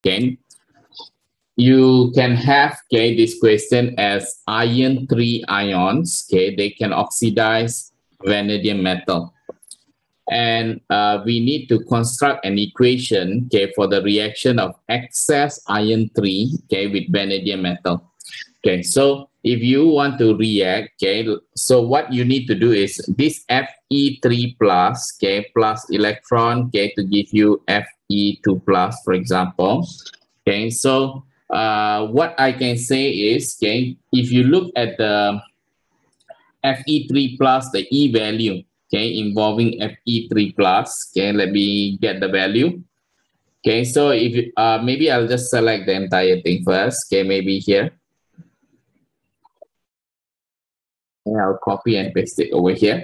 okay, you can have, okay, this question as iron 3 ions, okay, they can oxidize vanadium metal. And we need to construct an equation, okay, for the reaction of excess iron 3, okay, with vanadium metal. Okay, so if you want to react, okay, so what you need to do is this Fe3 plus, okay, plus electron, okay, to give you Fe2 plus, for example. Okay, so what I can say is, okay, if you look at the Fe3 plus, the E value, okay, involving Fe3 plus, okay, let me get the value. Okay, so if you, maybe I'll just select the entire thing first, okay, maybe here. And I'll copy and paste it over here.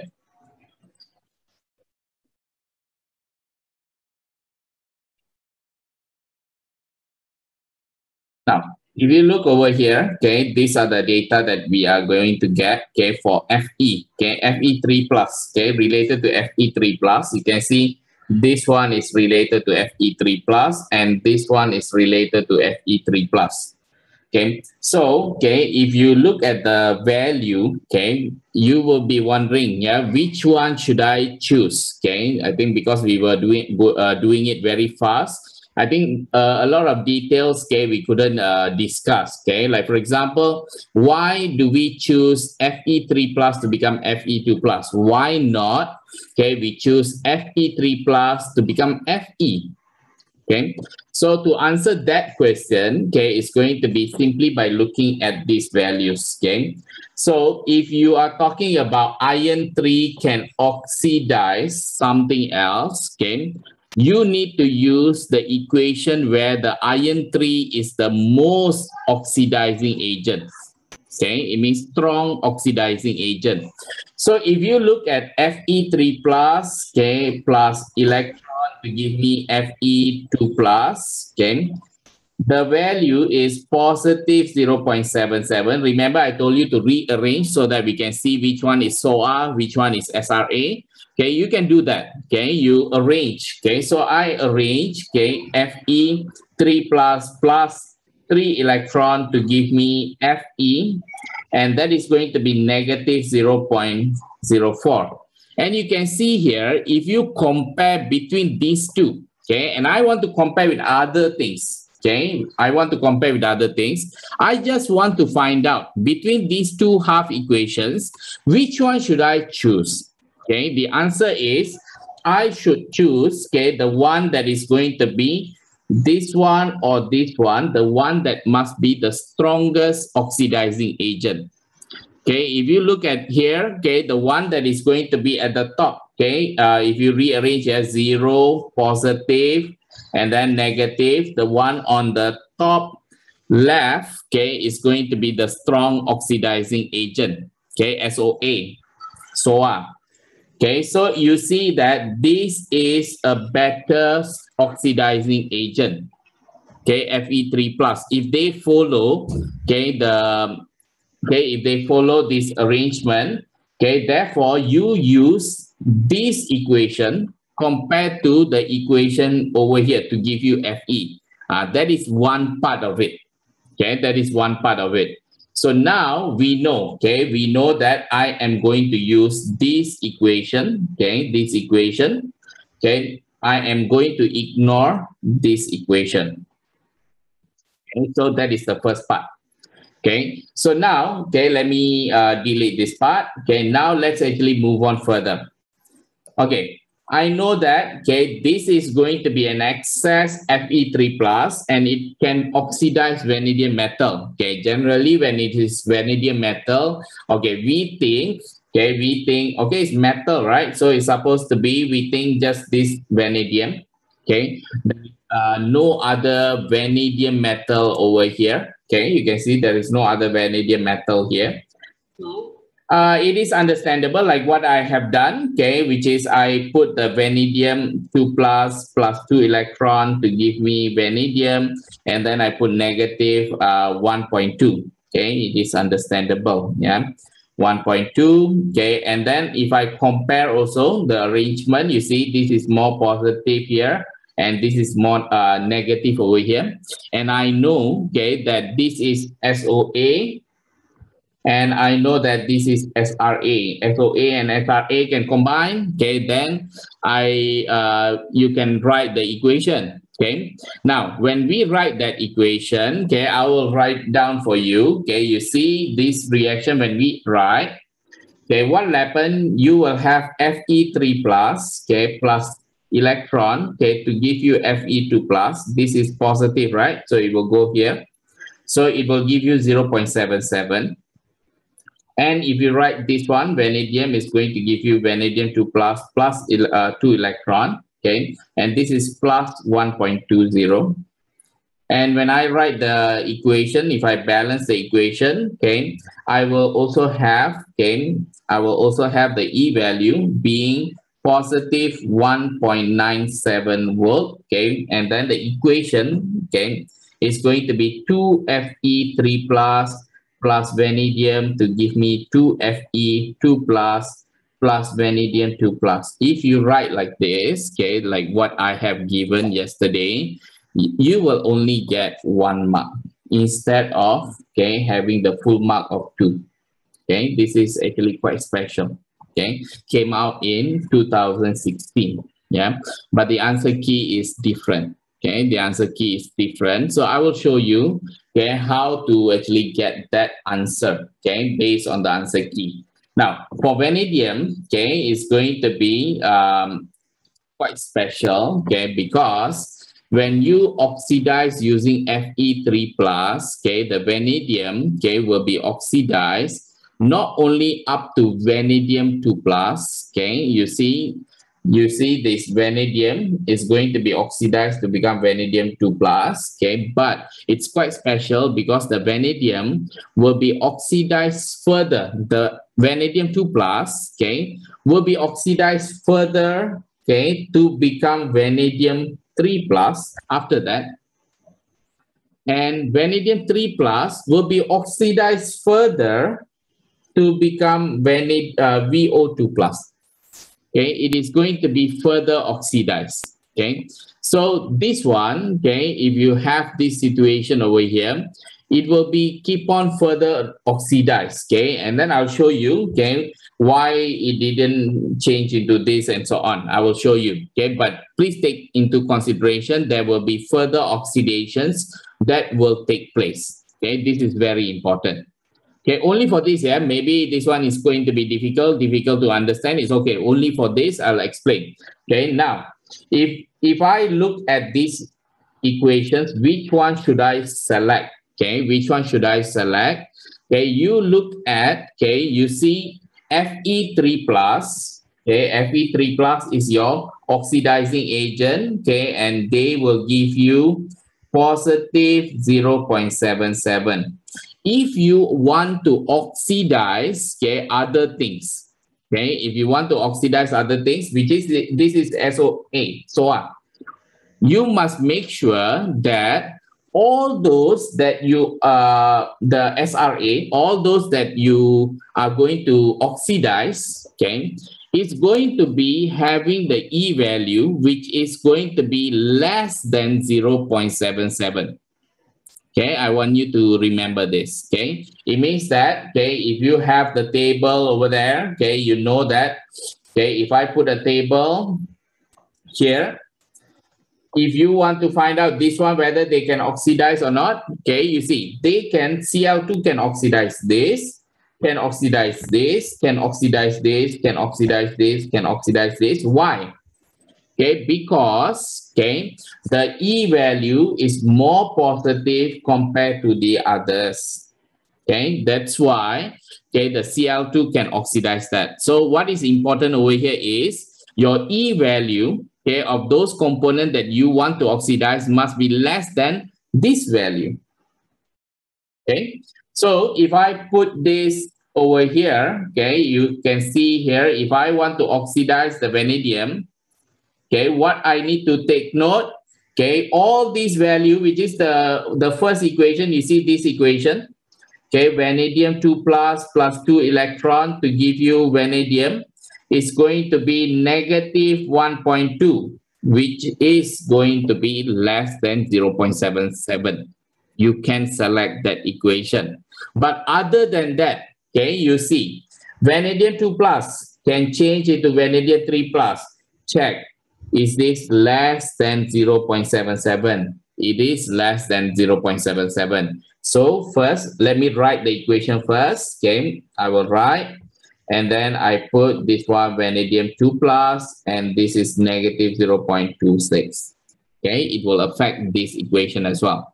Now, if you look over here, okay, these are the data that we are going to get, okay, for Fe, okay, Fe3 plus, okay, related to Fe3 plus. You can see this one is related to Fe3 plus, and this one is related to Fe3 plus. Okay, so, okay, if you look at the value, okay, you will be wondering, yeah, which one should I choose? Okay, I think because we were doing it very fast, I think a lot of details, okay, we couldn't discuss, okay, like for example, why do we choose Fe3 plus to become Fe2 plus? Why not, okay, we choose Fe3 plus to become Fe? Okay, so to answer that question, okay, it's going to be simply by looking at these values. Okay, so if you are talking about iron 3 can oxidize something else, okay, you need to use the equation where the iron 3 is the most oxidizing agent. Okay, it means strong oxidizing agent. So if you look at Fe3 plus, okay, plus electron to give me Fe2 plus, okay, the value is positive 0.77. Remember, I told you to rearrange so that we can see which one is SOA, which one is SRA. Okay, you can do that. Okay, you arrange. Okay, so I arrange, okay, Fe3 plus 3 electron to give me Fe, and that is going to be negative 0.04. And you can see here, if you compare between these two, okay, and I want to compare with other things, okay, I want to compare with other things. I just want to find out between these two half equations, which one should I choose? Okay, the answer is I should choose, okay, the one that is going to be this one or this one, the one that must be the strongest oxidizing agent. Okay, if you look at here, okay, the one that is going to be at the top, okay, if you rearrange as 0, positive, and then negative, the one on the top left, okay, is going to be the strong oxidizing agent, okay, SOA, SOA. Okay, so you see that this is a better oxidizing agent, okay, Fe3 plus. If they follow, okay, if they follow this arrangement, okay, therefore you use this equation compared to the equation over here to give you Fe. That is one part of it. Okay, that is one part of it. So now we know, okay, we know that I am going to use this equation, okay, this equation, okay, I am going to ignore this equation. Okay, so that is the first part. Okay, so now, okay, let me delete this part. Okay, now let's actually move on further. Okay, I know that, okay, this is going to be an excess Fe3 plus, and it can oxidize vanadium metal. Okay, generally when it is vanadium metal, okay, we think, okay, it's metal, right? So it's supposed to be, we think just this vanadium, okay, no other vanadium metal over here. Okay, you can see there is no other vanadium metal here. It is understandable, like what I have done, okay, which is I put the vanadium 2 plus 2 electron to give me vanadium, and then I put negative 1.2. Okay, it is understandable, yeah, 1.2. Okay, and then if I compare also the arrangement, you see this is more positive here, and this is more negative over here. And I know, okay, that this is SOA, and I know that this is SRA. SOA and SRA can combine, okay, then you can write the equation. Okay, now when we write that equation, okay, I will write down for you. Okay, you see this reaction when we write. Okay, what will happen? You will have Fe3 plus, okay, plus electron, okay, to give you Fe2 plus. This is positive, right? So it will go here. So it will give you 0.77. And if you write this one, vanadium is going to give you vanadium 2 plus 2 electron, okay, and this is plus 1.20. And when I write the equation, if I balance the equation, okay, I will also have, okay, I will also have the E value being positive 1.97 volt, okay, and then the equation, okay, is going to be 2Fe3 plus vanadium to give me 2Fe2 plus vanadium 2 plus. If you write like this, okay, like what I have given yesterday, you will only get 1 mark instead of, okay, having the full mark of 2. Okay, this is actually quite special. Okay, came out in 2016. Yeah, but the answer key is different. Okay, the answer key is different. So I will show you, okay, how to actually get that answer, okay, based on the answer key. Now, for vanadium, okay, it's going to be quite special, okay, because when you oxidize using Fe3 plus, okay, the vanadium, okay, will be oxidized not only up to vanadium 2 plus, okay, you see this vanadium is going to be oxidized to become vanadium 2 plus, okay, but it's quite special because the vanadium will be oxidized further. The vanadium 2 plus, okay, will be oxidized further, okay, to become vanadium 3 plus after that. And vanadium 3 plus will be oxidized further to become VO2 plus. Okay, it is going to be further oxidized. Okay, so this one, okay, if you have this situation over here, it will be keep on further oxidized. Okay, and then I'll show you, okay, why it didn't change into this and so on. I will show you. Okay, but please take into consideration there will be further oxidations that will take place. Okay, this is very important. Okay, only for this, yeah, maybe this one is going to be difficult to understand. It's okay, only for this, I'll explain. Okay, now, if I look at these equations, which one should I select? Okay, which one should I select? Okay, you look at, okay, you see Fe3 plus, okay, Fe3 plus is your oxidizing agent, okay, and they will give you positive 0.77. If you want to oxidize, okay, other things, okay, if you want to oxidize other things, which is this is SOA, you must make sure that all those that you the SRA, all those that you are going to oxidize, okay, it's going to be having the E value which is going to be less than 0.77. Okay, I want you to remember this. Okay, it means that, okay, if you have the table over there, okay, you know that, okay, if I put a table here, if you want to find out this one whether they can oxidize or not, okay, you see they can, Cl2 can oxidize this, can oxidize this, can oxidize this, can oxidize this, can oxidize this. Why? Okay, because, okay, the E value is more positive compared to the others. Okay, that's why, okay, the Cl2 can oxidize that. So what is important over here is your E value, okay, of those components that you want to oxidize must be less than this value. Okay, so if I put this over here, okay, you can see here, if I want to oxidize the vanadium, okay, what I need to take note, okay, all these value, which is the first equation, you see this equation, okay, vanadium 2 plus 2 electron to give you vanadium is going to be negative 1.2. which is going to be less than 0.77. You can select that equation. But other than that, okay, you see, vanadium 2 plus can change into vanadium 3 plus. Check, is this less than 0.77? It is less than 0.77. So first, let me write the equation first. Okay, I will write, and then I put this one vanadium 2 plus, and this is negative 0.26. Okay, it will affect this equation as well.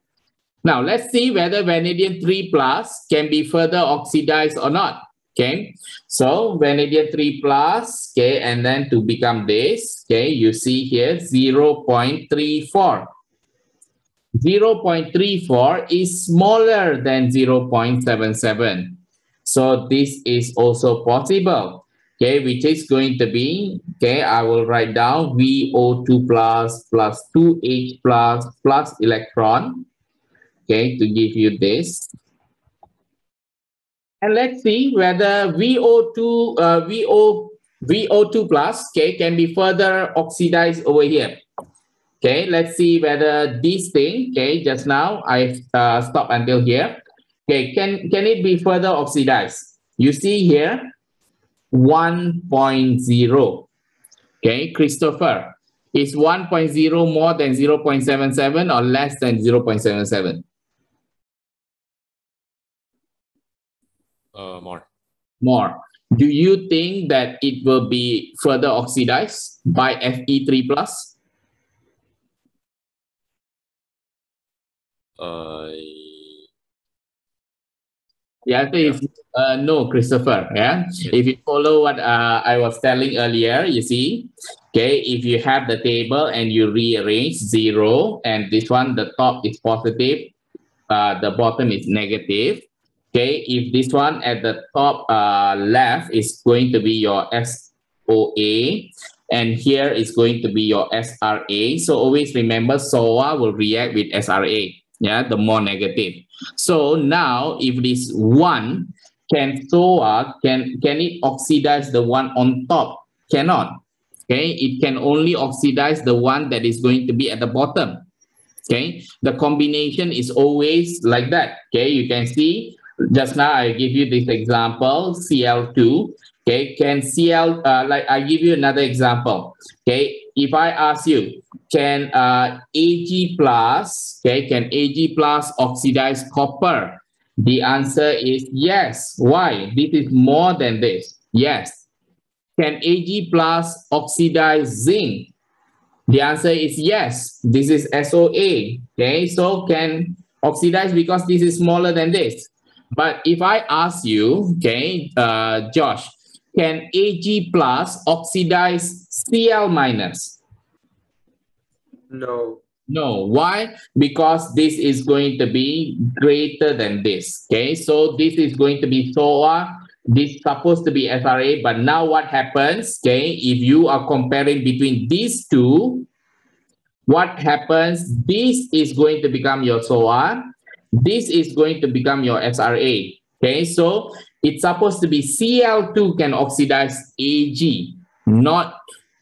Now, let's see whether vanadium 3 plus can be further oxidized or not. Okay, so vanadium 3 plus, okay, and then to become this, okay, you see here 0.34. 0.34 is smaller than 0.77. So this is also possible, okay, which is going to be, okay, I will write down VO2 plus 2H plus electron, okay, to give you this. And let's see whether VO2 plus, okay, can be further oxidized over here. Okay, let's see whether this thing, okay, just now I stopped until here. Okay, can it be further oxidized? You see here 1.0. Okay, Christopher, is 1.0 more than 0.77 or less than 0.77? More. More. Do you think that it will be further oxidized by Fe3 plus? The answer is no, Christopher. Yeah. If you follow what I was telling earlier, you see, okay, if you have the table and you rearrange 0, and this one, the top is positive, the bottom is negative. Okay, if this one at the top left is going to be your SOA, and here is going to be your SRA. So always remember SOA will react with SRA. Yeah, the more negative. So now if this one can SOA, can it oxidize the one on top? Cannot. Okay, it can only oxidize the one that is going to be at the bottom. Okay, the combination is always like that. Okay, you can see just now I give you this example, Cl2. Okay, can Cl, like I give you another example. Okay, if I ask you, can Ag plus, okay, can Ag plus oxidize copper? The answer is yes. Why? This is more than this. Yes. Can Ag plus oxidize zinc? The answer is yes. This is SOA. Okay, so can oxidize because this is smaller than this. But if I ask you, okay, Josh, can Ag plus oxidize Cl minus? No. No. Why? Because this is going to be greater than this. Okay, so this is going to be SOA. This is supposed to be SRA, but now what happens? Okay, if you are comparing between these two, what happens? This is going to become your SOA. This is going to become your SRA. Okay, so it's supposed to be Cl2 can oxidize Ag, not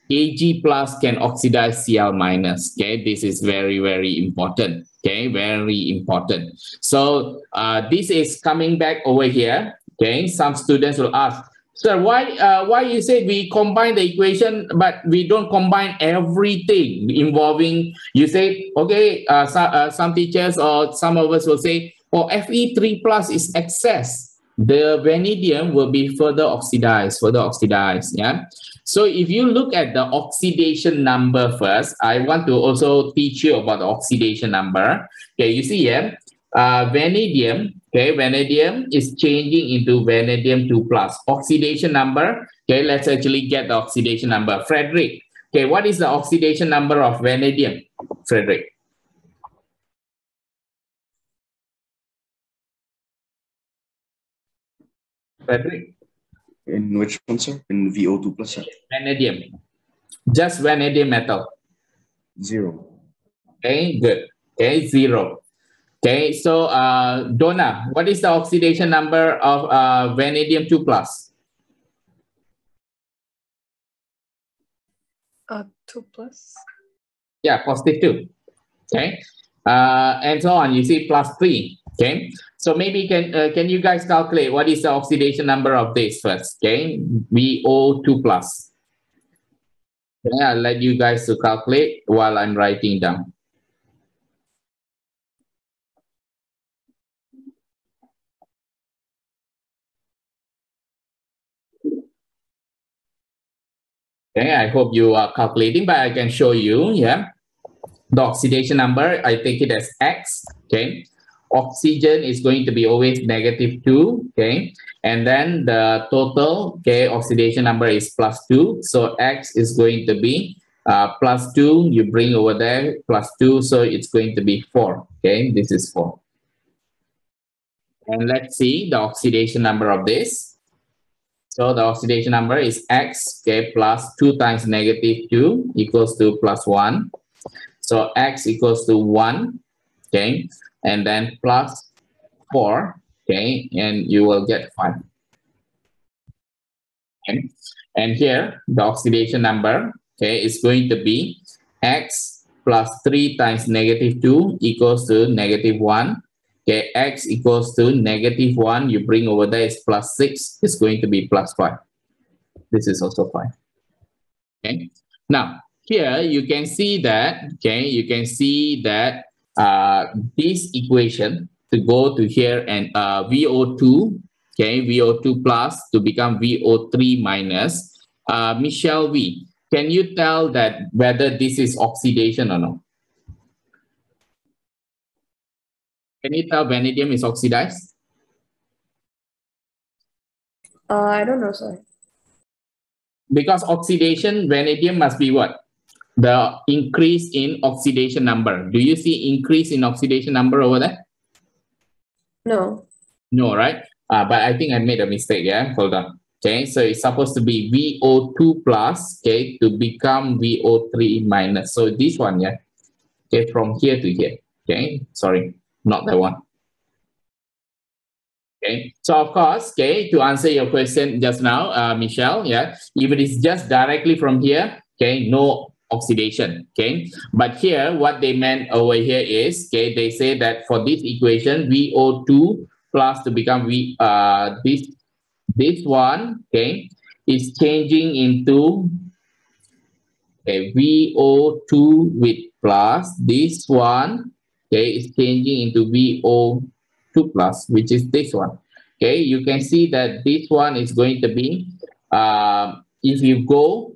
Ag plus can oxidize Cl minus. Okay, this is very, very important. Okay, very important. So this is coming back over here. Okay, some students will ask, sir, why you say we combine the equation, but we don't combine everything involving, you say, okay, some teachers or some of us will say, oh, Fe3 plus is excess. The vanadium will be further oxidized, yeah. So if you look at the oxidation number first, I want to also teach you about the oxidation number. Okay, you see here, vanadium, okay, vanadium is changing into vanadium 2 plus. Oxidation number, okay, let's actually get the oxidation number. Frederick, okay, what is the oxidation number of vanadium, Frederick? Frederick? In which one, sir? In VO2 plus, sir? Vanadium. Just vanadium metal. 0. Okay, good. Okay, 0. Okay, so Donna, what is the oxidation number of vanadium 2 plus? 2 plus. Yeah, positive 2. Okay. And so on. You see plus 3. Okay. So maybe can you guys calculate what is the oxidation number of this first? Okay. VO2 plus. Okay, I'll let you guys to calculate while I'm writing down. Okay, I hope you are calculating, but I can show you. Yeah. The oxidation number, I take it as X. Okay. Oxygen is going to be always -2. Okay. And then the total, okay, oxidation number is +2. So X is going to be +2. You bring over there +2. So it's going to be 4. Okay. This is 4. And let's see the oxidation number of this. So the oxidation number is X, okay, plus 2 times -2 equals to +1. So X equals to 1, okay, and then plus 4, okay, and you will get 5. Okay. And here, the oxidation number, okay, is going to be X plus 3 times -2 equals to -1. Okay, X equals to -1. You bring over there is plus 6. It's going to be plus 5. This is also 5. Okay. Now, here you can see that, okay, you can see that this equation to go to here and VO2, okay, VO2 plus to become VO3 minus. Michelle V, can you tell that whether this is oxidation or not? Can you tell vanadium is oxidized? I don't know, sorry. Because oxidation, vanadium must be what? The increase in oxidation number. Do you see increase in oxidation number over there? No. No, right? But I think I made a mistake. Yeah, hold on. Okay, so it's supposed to be VO2 plus, okay, to become VO3 minus. So this one, yeah, okay, from here to here. Okay, sorry, not that one. Okay, so of course, okay, to answer your question just now, Michelle, yeah, if it is just directly from here, okay, no oxidation, okay, but here what they meant over here is, okay, they say that for this equation, VO2 plus to become this one, okay, is changing into okay, VO2 with plus. This one, okay, is changing into VO2 plus, which is this one. Okay, you can see that this one is going to be, if you go,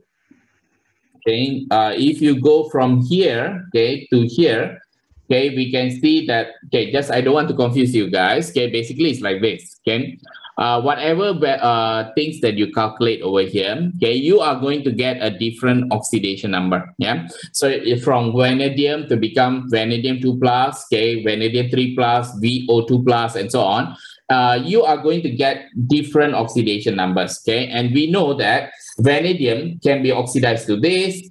okay, if you go from here, okay, to here, okay, we can see that, okay, just I don't want to confuse you guys, okay, basically it's like this, okay. Whatever things that you calculate over here, okay, you are going to get a different oxidation number, yeah. So if from vanadium to become vanadium 2 plus, okay, vanadium 3 plus, VO2 plus, and so on, you are going to get different oxidation numbers, okay. And we know that vanadium can be oxidized to this,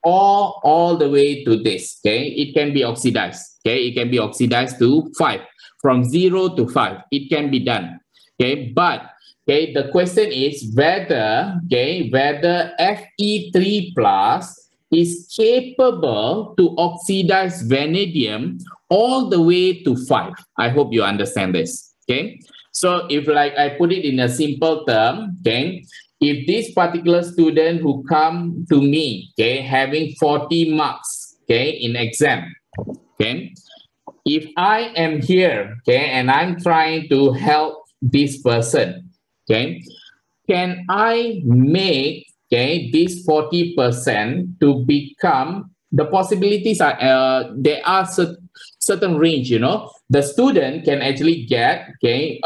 or all the way to this, okay. It can be oxidized, okay. It can be oxidized to 5. From 0 to 5, it can be done, okay. But okay, the question is whether, okay, whether Fe3 plus is capable to oxidize vanadium all the way to 5. I hope you understand this, okay. So if like I put it in a simple term, okay, if this particular student who come to me, okay, having 40 marks, okay, in exam, okay, if I am here, okay, and I'm trying to help this person, okay, can I make, okay, this 40% to become, the possibilities are, there are certain range, you know, the student can actually get, okay,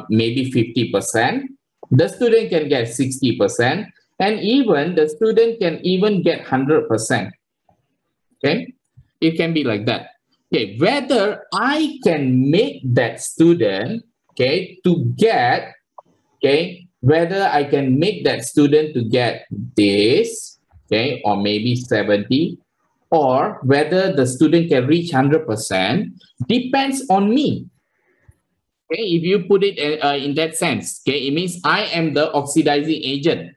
maybe 50%, the student can get 60%, and even the student can even get 100%, okay, it can be like that. Okay, whether I can make that student, okay, to get, okay, whether I can make that student to get this, okay, or maybe 70, or whether the student can reach 100%, depends on me. Okay, if you put it in that sense, okay, it means I am the oxidizing agent.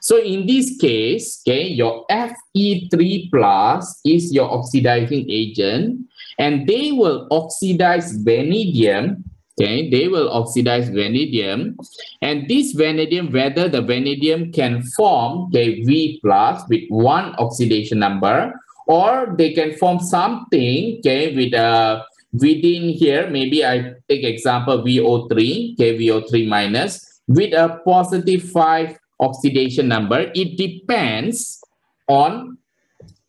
So in this case, okay, your Fe3 plus is your oxidizing agent, and they will oxidize vanadium. Okay, they will oxidize vanadium, and this vanadium, whether the vanadium can form V plus with one oxidation number, or they can form something with within here. Maybe I take example VO3, VO3 minus with a positive 5 oxidation number. It depends on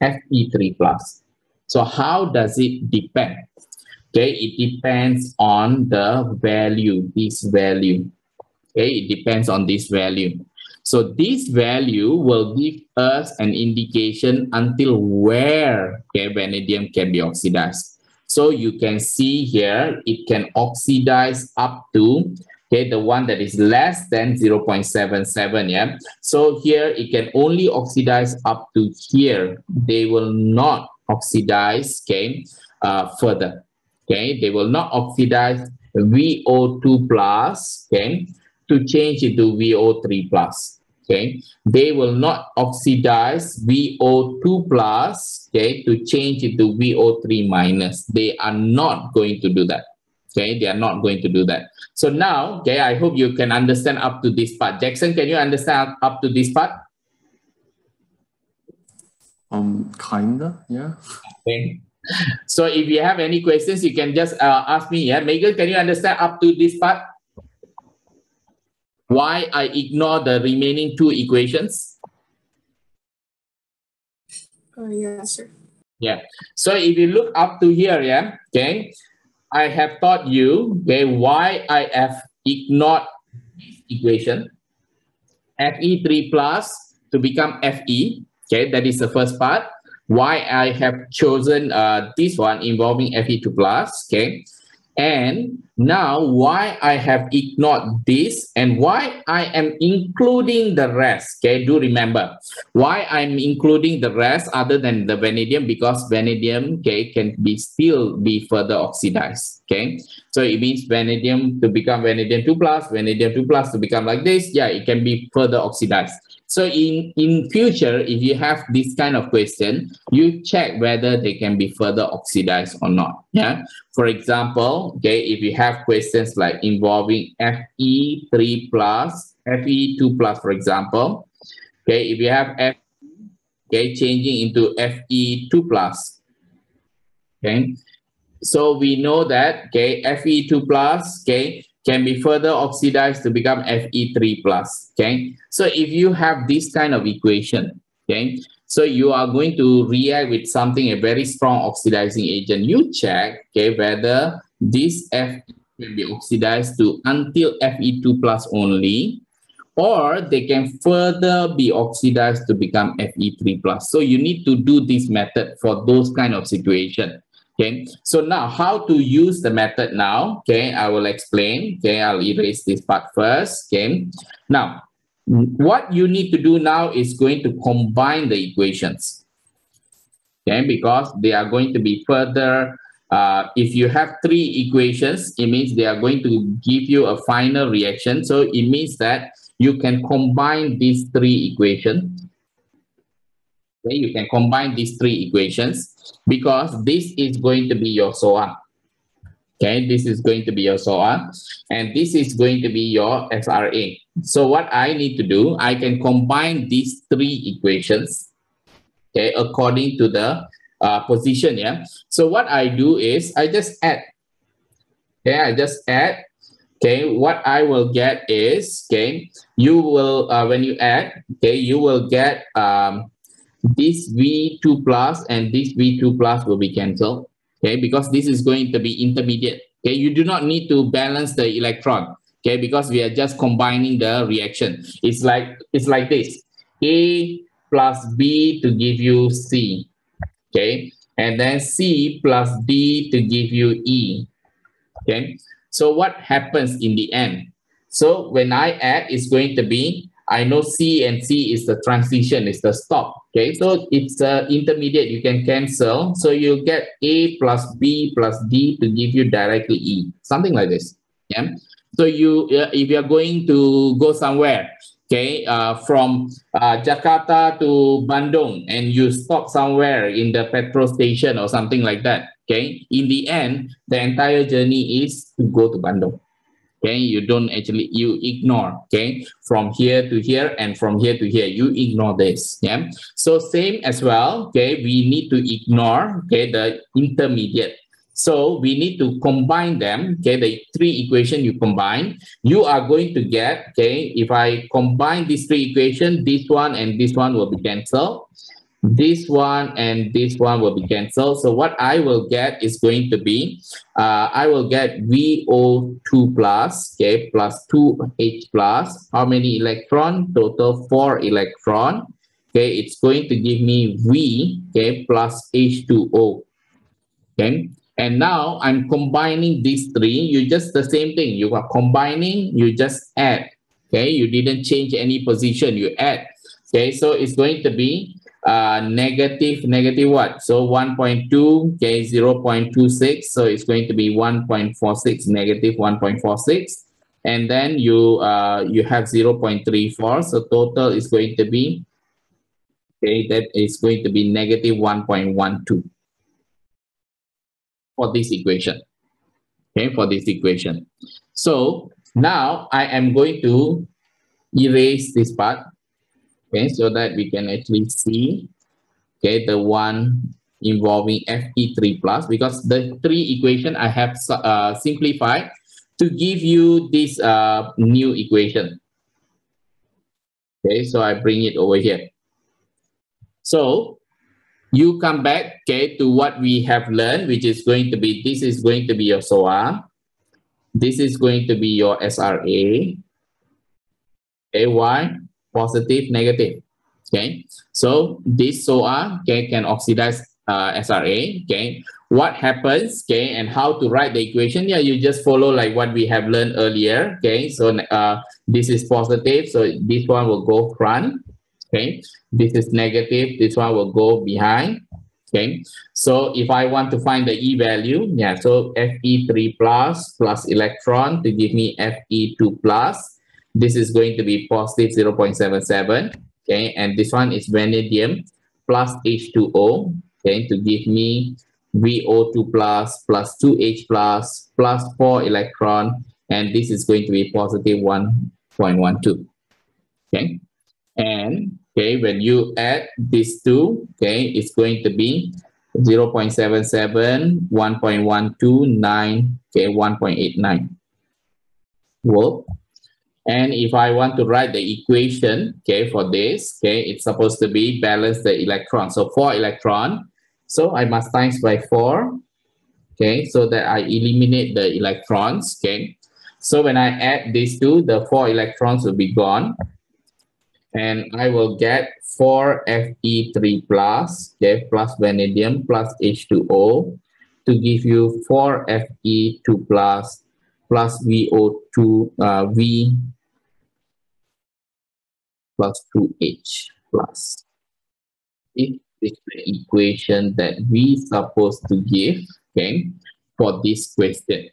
Fe3 plus. So how does it depend? Okay, it depends on the value, this value. Okay, it depends on this value. So this value will give us an indication until where vanadium can be oxidized. So you can see here, it can oxidize up to the one that is less than 0.77. Yeah. So here it can only oxidize up to here. They will not oxidize further. Okay, they will not oxidize VO2 plus, to change it to VO3 plus. Okay, they will not oxidize VO2 plus, to change it to VO3 minus. They are not going to do that. Okay, they are not going to do that. So now, I hope you can understand up to this part. Jackson, can you understand up to this part? Kinda, yeah. Okay. So if you have any questions, you can just ask me. Yeah, Megan, can you understand up to this part? Why I ignore the remaining two equations? Yeah, sir. Yeah. So if you look up to here, yeah, I have taught you, why I have ignored this equation, Fe3 plus to become Fe. That is the first part. Why I have chosen this one involving Fe2 plus, and now why I have ignored this and why I am including the rest. Do remember why I'm including the rest other than the vanadium, because vanadium can still be further oxidized. So it means vanadium to become vanadium 2 plus, vanadium 2 plus to become like this. Yeah, it can be further oxidized. So in future, if you have this kind of question, you check whether they can be further oxidized or not. Yeah. For example, if you have questions like involving Fe3 plus, Fe2 plus, for example, if you have F, changing into Fe2 plus, so we know that Fe2 plus can be further oxidized to become Fe3 plus. So if you have this kind of equation, so you are going to react with something, a very strong oxidizing agent. You check whether this Fe can be oxidized to until Fe2 plus only, or they can further be oxidized to become Fe3 plus. So you need to do this method for those kind of situation. So now how to use the method now, I will explain. I'll erase this part first. Now what you need to do now is going to combine the equations, because they are going to be further, if you have three equations, it means they are going to give you a final reaction. So it means that you can combine these three equations. You can combine these three equations, because this is going to be your SOA. This is going to be your SOA, and this is going to be your SRA. So what I need to do, I can combine these three equations, according to the position. Yeah. So what I do is I just add. I just add. What I will get is, you will when you add, you will get this V2 plus and this V2 plus will be cancelled, because this is going to be intermediate. You do not need to balance the electron, because we are just combining the reaction. It's like this: A plus B to give you C, and then C plus D to give you E. So what happens in the end? So when I add, it's going to be, I know C and C is the transition, is the stop. So it's intermediate, you can cancel. So you get A plus B plus D to give you directly E, something like this. So you, if you are going to go somewhere, okay, from Jakarta to Bandung, and you stop somewhere in the petrol station or something like that, okay, in the end, the entire journey is to go to Bandung. Okay, you don't actually, you ignore, okay, from here to here and from here to here, you ignore this. Yeah, so same as well, okay, we need to ignore, okay, the intermediate. So we need to combine them, okay, the three equation you combine, you are going to get, okay, if I combine these three equations, this one and this one will be cancelled, this one and this one will be cancelled. So what I will get is going to be, I will get VO2 plus, okay, plus 2H plus. How many electron? Total 4 electron. Okay, it's going to give me V, okay, plus H2O. Okay, and now I'm combining these three. You just the same thing. You are combining, you just add. Okay, you didn't change any position, you add. Okay, so it's going to be negative what? So 1.2, okay, 0.26. So it's going to be 1.46, negative 1.46. And then you have 0.34. So total is going to be, okay, that is going to be negative 1.12 for this equation. Okay, for this equation. So now I am going to erase this part. Okay, so that we can actually see, okay, the one involving Fe3 plus, because the three equation I have simplified to give you this new equation. Okay, so I bring it over here. So you come back, okay, to what we have learned, which is going to be, this is going to be your SOA, this is going to be your SRA, okay, why? Positive, negative. Okay, so this SOA, okay, can oxidize SRA. Okay, what happens, okay, and how to write the equation? Yeah, you just follow like what we have learned earlier. Okay, so this is positive, so this one will go front. Okay, this is negative, this one will go behind. Okay, so if I want to find the E value, yeah, so Fe3 plus electron to give me Fe2 plus. This is going to be positive 0.77. Okay, and this one is vanadium plus H2O, okay, to give me VO2 plus 2H plus 4 electron, and this is going to be positive 1.12. Okay, and okay, when you add these two, okay, it's going to be 0.77, 1.12, 9, okay, 1.89. Well, and if I want to write the equation, okay, for this, okay, it's supposed to be balance the electron. So 4 electron. So I must times by 4, okay, so that I eliminate the electrons, okay. So when I add these two, the 4 electrons will be gone. And I will get 4 Fe3 plus, okay, plus vanadium plus H2O to give you 4 Fe2 plus VO2, V plus 2H plus. It is the equation that we supposed to give, okay, for this question.